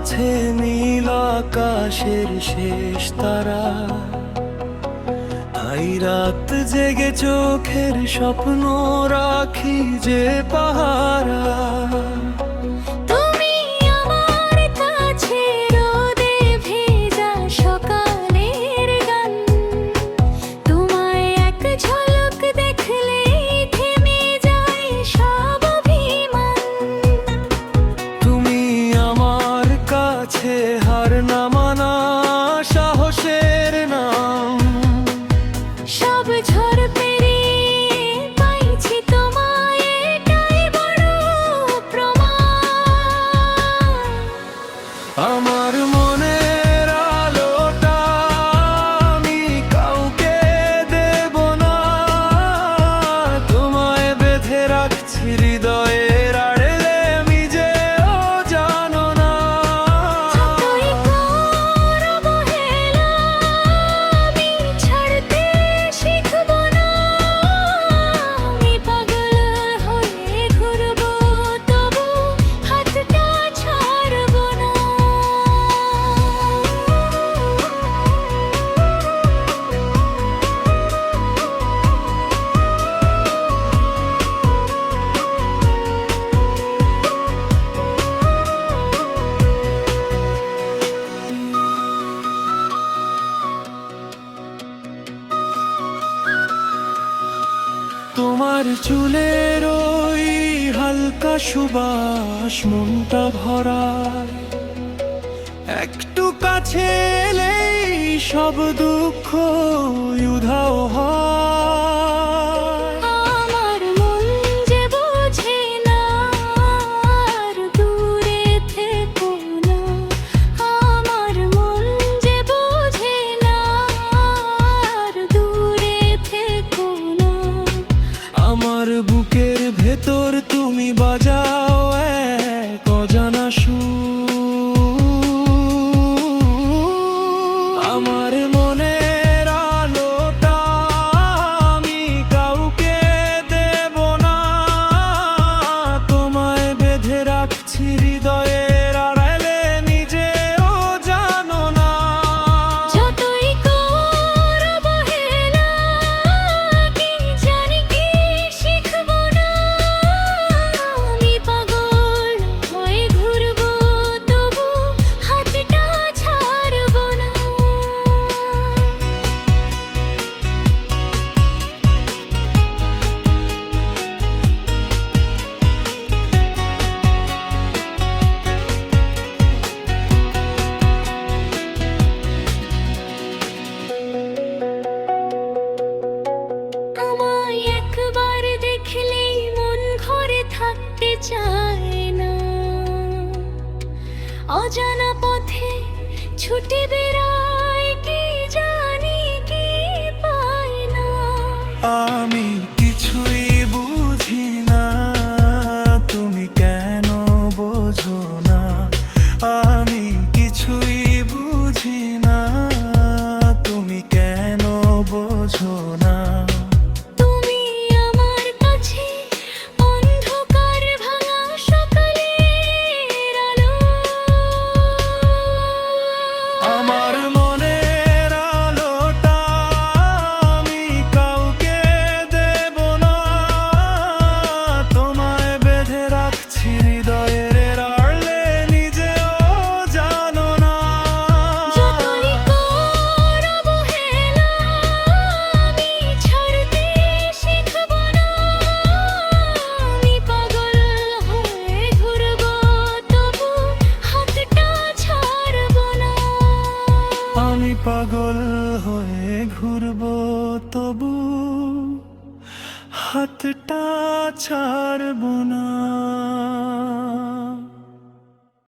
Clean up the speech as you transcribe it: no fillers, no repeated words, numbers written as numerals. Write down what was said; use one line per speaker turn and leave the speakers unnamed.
আছে নীল আকাশের শেষ তারা, তাই রাত জেগে চোখের স্বপ্ন রাখি যে পাহারা। হার না মানা সাহসের নাম,
সব ঝড় পেরিয়ে পাইছি তোমায়, এটাই বড় প্রমাণ।
আমার মনের আলোটা আমি কাউকে দেব না, তোমায় বেঁধে রাখছি হৃদয়ের আড়েলে, আমি যেও জানো না।
যতই কর অবহেলা আমি ছাড়তে শিখব না, আমি পাগল হয়ে ঘুরবো তবু হাতটা ছাড়ব না।
তোমার চুলের ওই হালকা সুবাস মনটা ভরায়, একটু কাছে এলেই সব দুঃখ উধাও হয়।
আমার মন যে বোঝে না আর দূরে থেকো না, আমার মন যে বোঝে না আর দূরে থেকো না।
আমার বুকের ভেতর তুমি বাজাও এক অজানা সুর, আমার মনের আলোটা আমি কাউকে দেব না, তোমায় বেঁধে রাখছি হৃদয়ের আড়ালে, নিজেও জানো না।
যতই কর অবহেলা কি জানি কি শিখব না, আমি পাগল হয়ে ঘুরবো তবু হাতটা ছাড়ব না। আমায় একবার দেখলেই মন ঘরে থাকতে চায় না, অজানা পথে ছুটে বেড়ায় কি জানি কি পায় না।
আমি কিছুই বুঝি না, তুমি কেন বোঝো না, আমি কিছুই বুঝি না, তুমি কেন বোঝো না।
তুমি আমার কাছে অন্ধকার ভাঙা সকালের আলো,
আমার মনের আলোটা আমি কাউকে দেব না, তোমায় বেঁধে রাখছি হৃদয়ের আড়লে, নিজেও জানো না।
যতই কর অবহেলা আমি ছাড়তে শিখব না, আমি পাগল হয়ে ঘুরবো তবু হাতটা ছাড়ব না।
আমি পাগল হয়ে ঘুরবো তবু হাতটা ছাড়ব না।